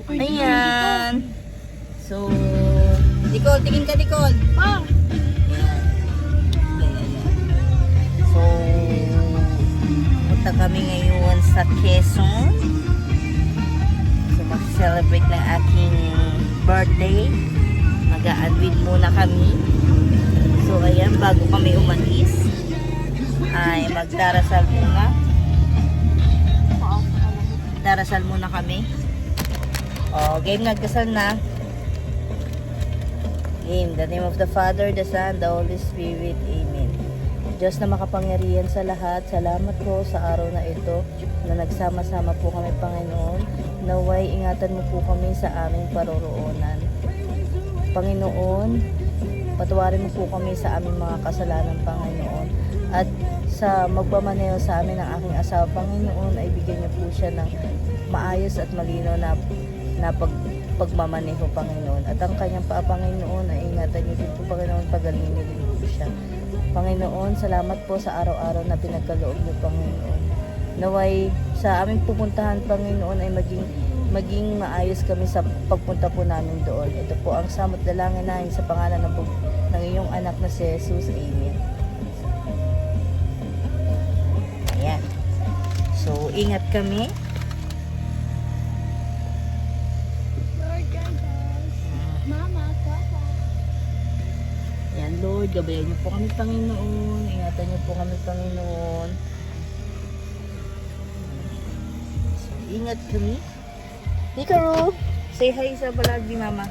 Ayan. So, Dicol, tingin ka Dicol. Ah! So, punta kami ngayon sa Quezon. So, mag-celebrate ng aking birthday. Mag-a-unveil muna kami. So, ayan, bago kami umalis, ay magdarasal muna. Darasal muna kami. Oh, game, nagdasal na. Game, the name of the Father, the Son, the Holy Spirit. Amen. Diyos na makapangyarihan sa lahat, salamat po sa araw na ito na nagsama-sama po kami, Panginoon. Naway, ingatan mo po kami sa aming paroroonan. Panginoon, patawarin mo po kami sa aming mga kasalanan, Panginoon. At sa magpamaneho sa amin ng aking asawa, Panginoon, ay bigyan niyo po siya ng maayos at malino na pagmamaneho, Panginoon. At ang kanyang Panginoon, ay ingatan niyo din po, Panginoon, pagalingin niyo din po siya. Panginoon, salamat po sa araw-araw na pinagkaloob niyo, Panginoon. Naway, sa aming pupuntahan, Panginoon, ay maging maayos kami sa pagpunta po namin doon. Ito po ang samot dalangin namin sa pangalan ng iyong anak na si Jesus. Amen. Ayan. So, ingat kami. Lord, guide us. Mama, Papa. Ayan, Lord, gabayan niyo po kami, Panginoon. Ingatan niyo po kami, Panginoon. So, ingat kami. Hikaru, say hi sa vlog ni Mama.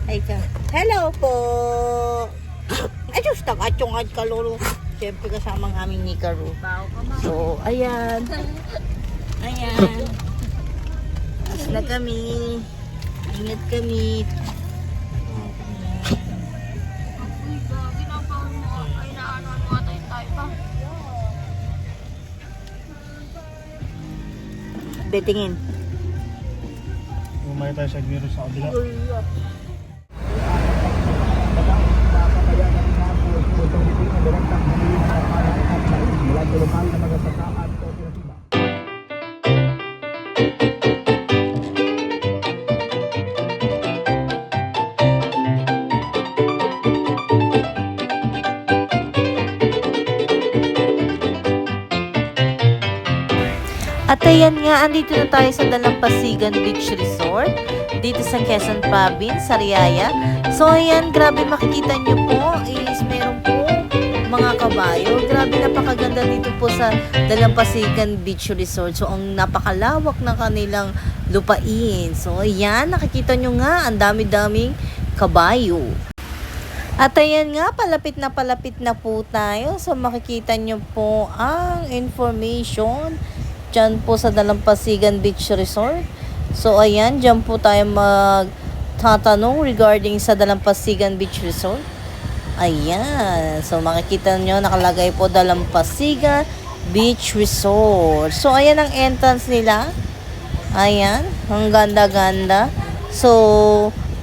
Hi ka. Hello po. Ay, just takachong ka, Lolo. Siyempre kasama ang aming Hikaru. So, ayan. Ayan. Tapos na kami. Ingat kami. Uy, ginagawa mo. Ay, naanuan mo ata yung tayo pa. Betingin. Umay tayo sa virus sa kabila. At ayan nga, andito na tayo sa Dalampasigan Beach Resort, dito sa Quezon Province, Sariaya. So ayan, grabe makikita nyo po is meron po mga kabayo. Grabe, napakaganda dito po sa Dalampasigan Beach Resort. So ang napakalawak ng kanilang lupain. So ayan, nakikita nyo nga, ang dami-daming kabayo. At ayan nga, palapit na po tayo. So makikita nyo po ang information dyan po sa Dalampasigan Beach Resort. So ayan, dyan po tayo magtatanong regarding sa Dalampasigan Beach Resort. Ayan, so makikita nyo nakalagay po Dalampasigan Beach Resort. So ayan ang entrance nila. Ayan, ang ganda-ganda. So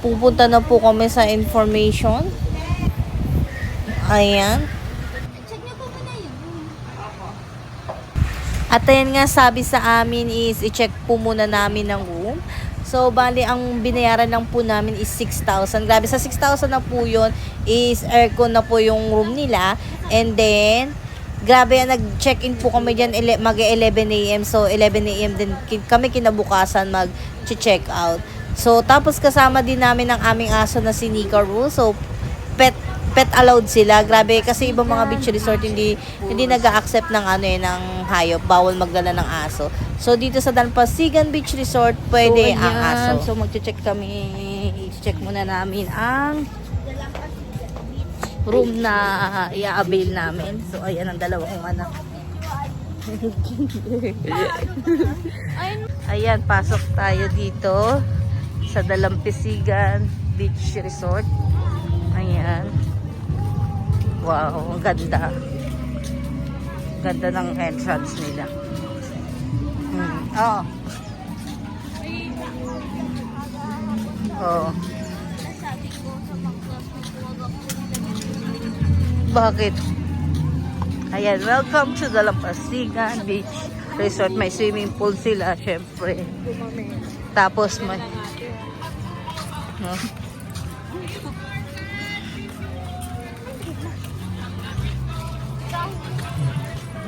pupunta na po kami sa information. Ayan. Check niyo po muna yun. At ayan nga, sabi sa amin is i-check po muna namin ng room. So, bali, ang binayaran lang po namin is 6,000. Grabe, sa 6,000 na po yun is aircon na po yung room nila. And then, grabe, nag-check-in po kami dyan mag-11 AM. So, 11 AM din kami kinabukasan mag-check out. So, tapos kasama din namin ang aming aso na si Hikaru. So, pet allowed sila. Grabe, kasi ibang mga beach resort hindi nag-a-accept ng ng hayop, bawal magdala ng aso. So dito sa Dalampasigan Beach Resort pwede So, ang ayan. aso. So magche-check kami, i-check muna namin ang room na i-avail namin. So ayan ang dalawa kong anak. Ayan, pasok tayo dito sa Dalampasigan Beach Resort. Ayan. Wow, ang ganda. Ganda ng entrance nila. Oh. Oh. Bakit? Ayan, welcome to Dalampasigan Beach Resort. May swimming pool sila, syempre. Tapos may No?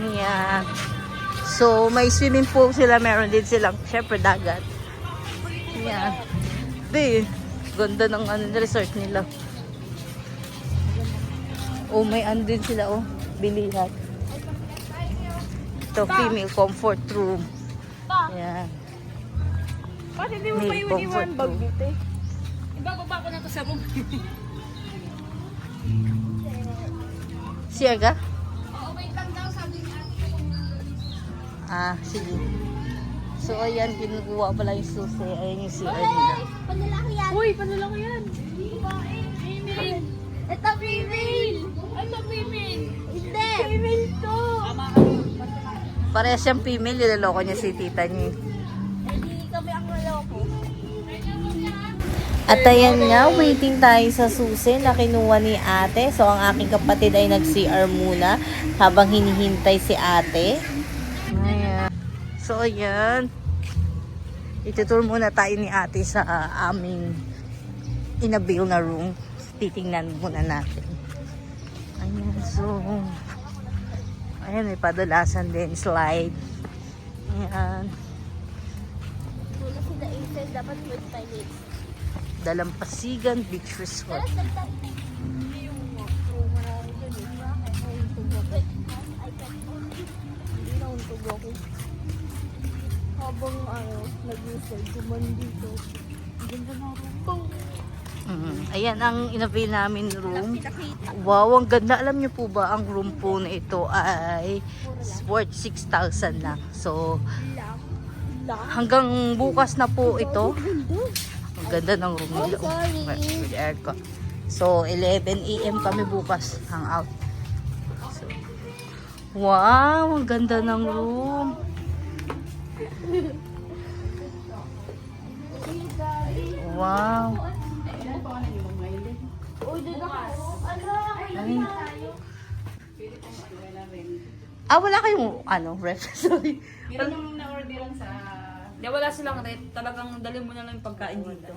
Yeah. So, may swimming pool sila. Meron din silang, syempre, dagat. Yeah. Be, ganda ng resort nila. Oh, may ano din sila, oh. Bilihan. Ito, female comfort room. Yeah. Bakit hindi mo pa May iwan comfort bag room. dito eh? Ibababa ko na to sa room. Siya ka? Oo, wait lang daw, sabi niya. Ah, sige. So, ayan, kinukuha pala yung susi. Ayan yung CR nila. Panlalaki yan. Uy, panlalaki yan. Female. Ito female. Ano female? Hindi. Female to. Parehas siyang female, nilaloko niya si tita niya. Hindi kami ang maloko. At ayan nga, waiting tayo sa susi na kinuha ni ate. So, ang aking kapatid ay nag-CR muna habang hinihintay si ate. Ayan. So, ayan. Itutur muna tayo ni ate sa aming inabil na room. Titingnan muna natin. Ayan, so... Ayan, may padulasan din, slide. Ayan. Wala sila inside, dapat 25 minutes. Dalampasigan Beach Resort. Hindi yung room marami dun eh. Bakit? Nauntog ako. Hindi nauntog ako. Habang nag-usay, guman dito. Ganda na room. Ayan ang inavail namin room. Wow, ang ganda. Alam niyo po ba, ang room po na ito ay worth 6,000 lang. So, hanggang bukas na po ito. Ang ganda ng room nila. With aircon. So, 11 AM kami bukas hang out. So, wow, ang ganda ng room. Wow. Ay. Wala kayong ref. Sorry. Meron yung na-orderan sa... Di, wala silang rate. Talagang dali mo na lang yung pagkain dito.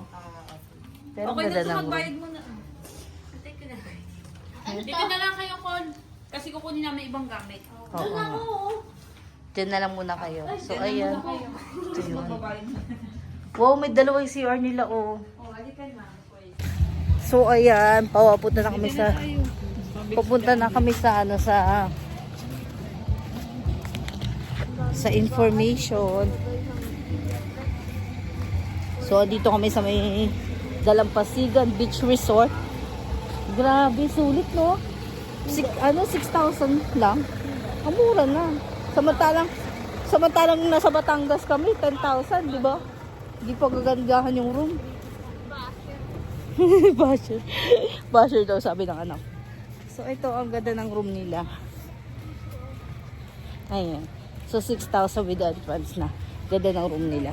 Pero Okay ganda na ito, ng magbayad room. mo na. Take na. Dito na lang kayo, Con. Kasi kukunin namin ibang gamit. Oo nga. Diyan na lang muna kayo. So, ayan. Ito yun. Magbabayad mo. Wow, may dalawang CR nila, oh. Oh, alikan na. So, ayan. Papunta na kami sa... Pupunta na kami sa sa information. So, dito kami sa may Dalampasigan Beach Resort. Grabe, sulit, no? 6,000 lang. Ang mura na. Samantalang nasa Batangas kami, 10,000, di ba? Hindi pa gagandahan yung room. Basher. Basher daw, sabi ng anak. So, ito ang ganda ng room nila. Ayan. So, 6,000 with entrance na. Ganda ng room nila.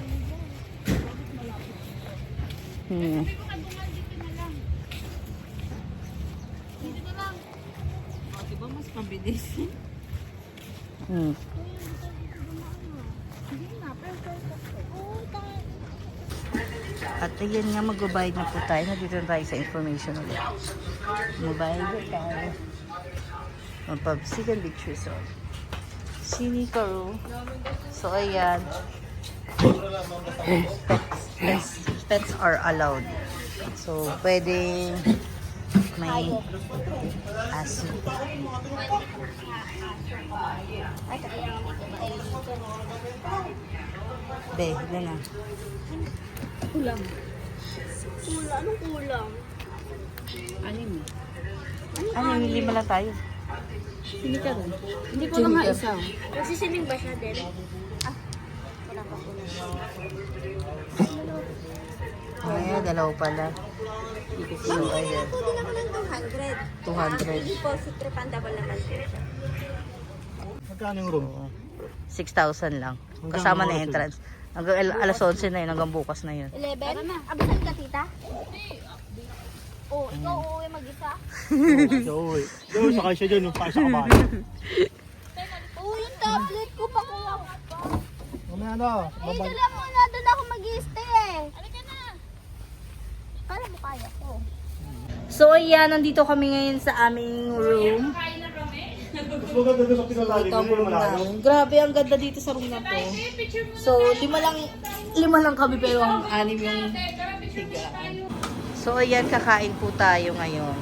Diba mas mabilis? At ayan nga, magbabayad na po tayo. Nandito na tayo sa information ulit. Magbabayad na tayo. Magpapasigan Beach Resort. Sinikaru. So, ayan. Pets are allowed. So, pwedeng may aso. Be, yan na. Kulang. Anong kulang? Ano, lima lang tayo. Hindi ko lang nga isa. Nagsisiling ba siya din? Wala pa kulang. Ay, dalawa pala. So, ayan. Ako din ako ng 200. 200. Deposit refundable naman po siya. Magkano yung room? 6,000 lang. Kasama na entrance. Hanggang alas 11 na yun, hanggang bukas na yun. 11? Abisan ka, tita? Oh, ikaw uuwi mag-isa? Uy. Yung sakay siya dyan, yung sakay sa kabahay. Oo, yung tablet ko pa kuha ko pa. Mamaya na. Eh, dala mo na. Doon ako mag-i-stay eh. Ano ka na? Kala mo So, ayan, nandito kami ngayon sa aming room. Mas maganda doon sa pinalalim Ito ang mo room yung malalim. namin. Grabe, ang ganda dito sa room na to. So, lima lang kami pero ang anim yung higaan. So, ayan, kakain po tayo ngayon.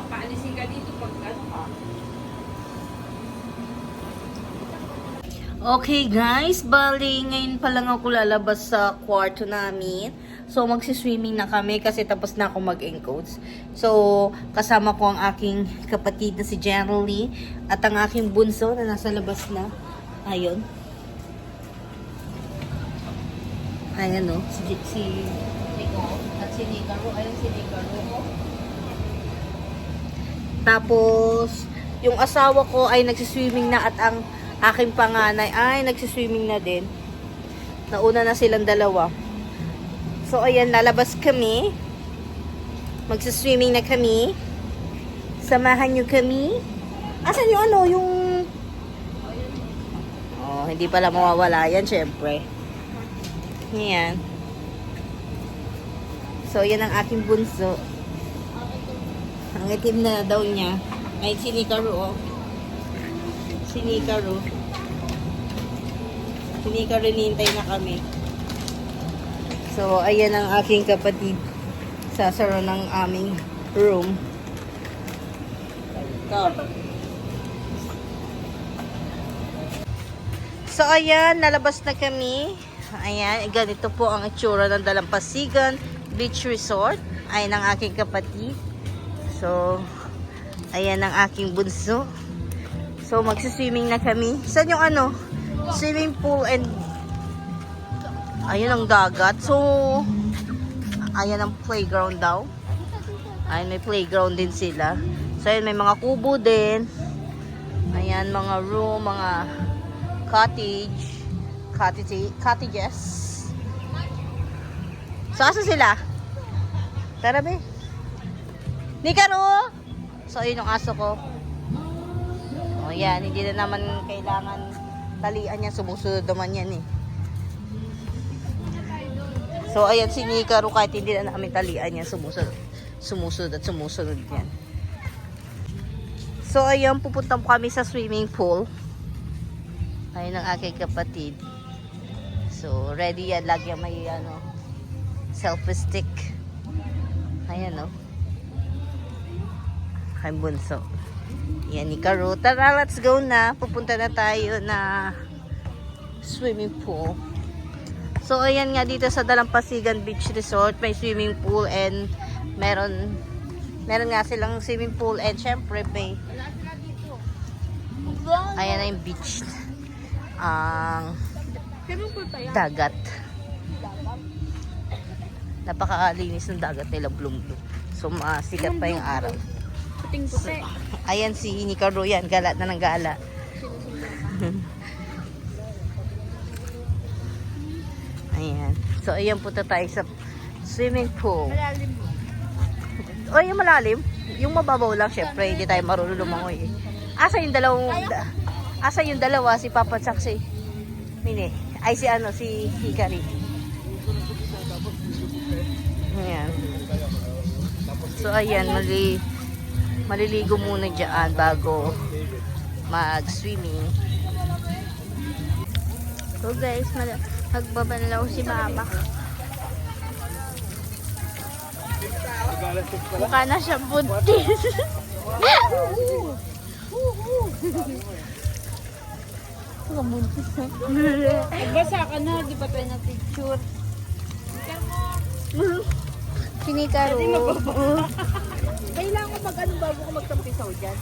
Paalisin ka dito pag ano ka. Okay guys, bali ngayon pa lang ako lalabas sa kwarto namin. So magsiswimming na kami kasi tapos na ako mag-encodes. So kasama ko ang aking kapatid na si Generally at ang aking bunso na nasa labas na. Ayun. Ayan o, si Nico at si Nicaro. Ayun si Nicaro. Tapos yung asawa ko ay nagsiswimming na at ang aking panganay ay nagsiswimming na din. Nauna na silang dalawa. So, ayan, lalabas kami. Magsiswimming na kami. Samahan nyo kami. Asan yung ano, yung... Oh, hindi pala mawawala yan, syempre. Yan. So, yan ang aking bunso. Ang itim na daw niya. Ay, si Nicaro, oh. Si Nicaro. Si Nicaro, hinihintay na kami. So, ayan ang aking kapatid sa saro ng aming room. So, ayan, nalabas na kami. Ayan, ganito po ang itsura ng Dalampasigan Beach Resort. Ayan ang aking kapatid. So, ayan ang aking bunso. So, magsiswimming na kami. Saan yung ano? Swimming pool and ayun ang dagat. So, ayan ang playground daw. Ayan, may playground din sila. So, ayan, may mga kubo din. Ayan, mga room, mga cottages. So, asa sila? Tara, be. Nicaro! So, ayun yung aso ko. O, yan. Hindi na naman kailangan talian yan. Sumusunod naman yan, eh. So, ayan si Nicaro, kahit hindi na namin talian yan, sumusunod yan. So, ayan, pupunta po kami sa swimming pool. Ayun ang aking kapatid. So, ready yan. Lagi yan may, selfie stick. Ayan, oh. Aking bunso. Yan, Nicaro. Tara, let's go na. Pupunta na tayo na swimming pool. So, ayan nga dito sa Dalampasigan Beach Resort, may swimming pool and meron nga silang swimming pool and syempre may ayan na yung beach. Ang dagat. Napakalinis ng dagat nila, blue. So, masikat pa yung araw. So, ayan si Nicaro yan, gala na ng gala. Ayan. So, ayan, punta tayo sa swimming pool. Malalim mo. O, yung malalim. Yung mababaw lang, syempre, hindi tayo marunong lumangoy. Asa yung dalawa, si Papa at si Mine. Ay, si Hikari. Ayan. So, ayan, maliligo muna dyan bago mag-swimming. So, guys, magbabanlaw si Mama. Mukha na siya buntis. Nagbasa ka na, di ba tayo na picture? Sinikaro. Kailangan mag-ano bago ka magtampisaw dyan?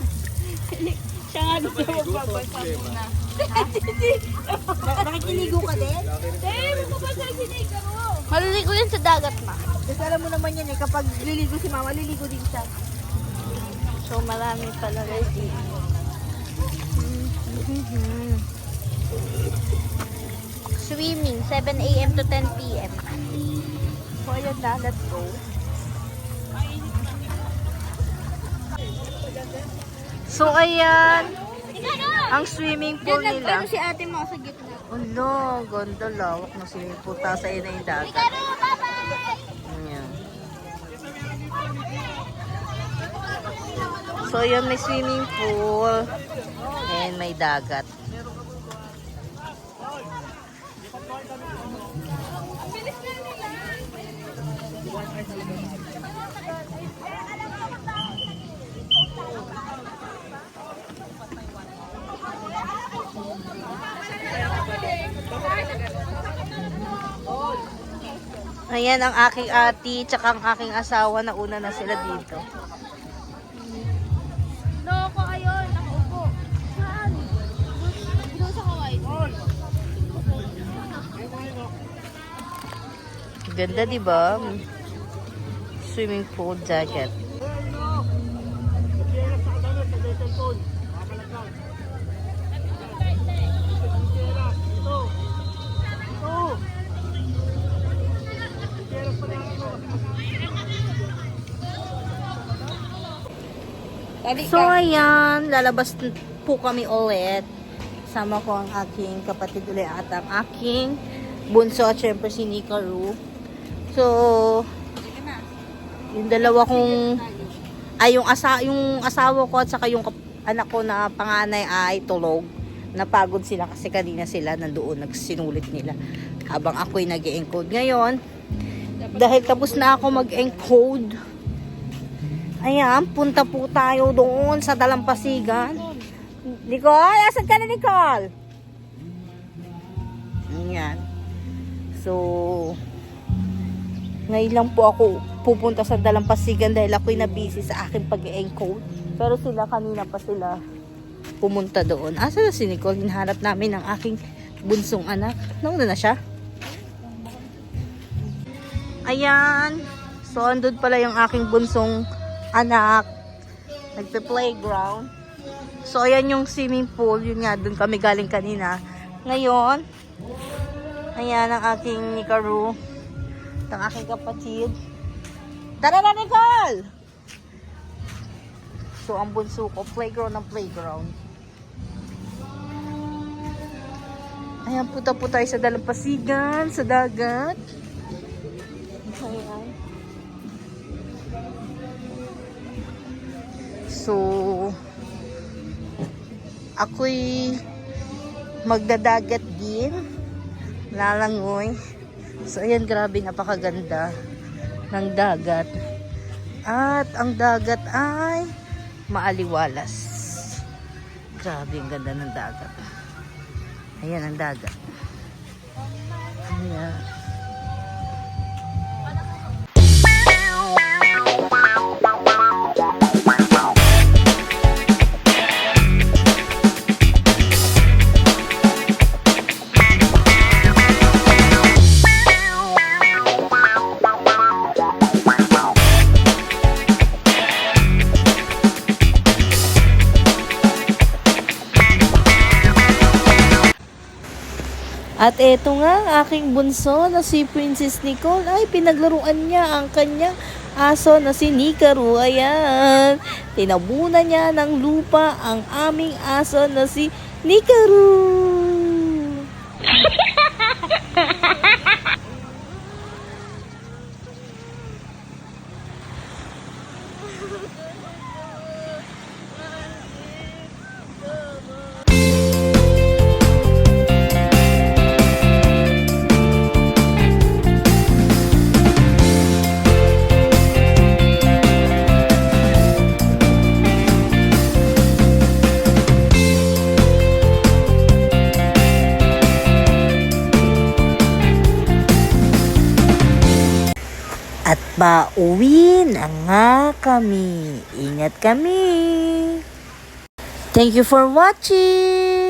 Siya nga dito magbabasa muna. Nakikiligo ka din? Magbabasa si Nicaro. Maliligo yan sa dagat, ma. Kasi alam mo naman yan eh, kapag liligo si Mama, liligo din siya. So, marami pala guys dito. Swimming, 7 a.m. to 10 p.m. So, ayan na, let's go. So, ayan. Ang swimming pool nila. Si ate mo sa gitna. Ulo, ganda lawak na swimming pool. Tapos ayun na yung dagat. Hikaru, bye-bye! Ayan. So, yun may swimming pool. And may dagat. Ayan ang aking ati, tsaka ang aking asawa na una na sila dito. Loko ayun, nakaupo. Saan? Doon sa Hawaii. Ganda, di ba? Swimming pool jacket. So, ayan, lalabas po kami ulit. Sama ko ang aking kapatid ulit at ang aking bunso at syempre si Nikaru. So, yung dalawa kong, yung asawa ko at saka yung anak ko na panganay ay tulog. Napagod sila kasi kanina sila nandoon, nagsinulit nila. Habang ako'y nag-encode ngayon. Dahil tapos na ako mag-encode, ayan, punta po tayo doon sa Dalampasigan. Nicole, asan ka na, Nicole? Ayan. So, ngayon lang po ako pupunta sa Dalampasigan dahil ako'y na-busy sa aking pag-encode. Pero sila, kanina pa sila pumunta doon. Asa na si Nicole? Hinahanap namin ang aking bunsong anak. Nauna na siya? Ayan. So, andun pala yung aking bunsong anak. Nagpe-playground. So, ayan yung swimming pool. Yun nga, dun kami galing kanina. Ngayon, ayan ang aking Nikaru. Ang aking kapatid. Tara na, Nicole! So, ang bunso ko, playground ng playground. Ayan, punta po tayo sa Dalampasigan, sa dagat. Ayan. So, ako'y magdadagat din. Lalangoy. So, ayan, grabe, napakaganda ng dagat. At ang dagat ay maaliwalas. Grabe, ang ganda ng dagat. Ayan ang dagat. Ayan. At eto nga, ang aking bunso na si Princess Nicole ay pinaglaruan niya ang kanyang aso na si Nikaru. Ayan, tinabunan niya ng lupa ang aming aso na si Nikaru. At pauwi na nga kami. Ingat kami. Thank you for watching.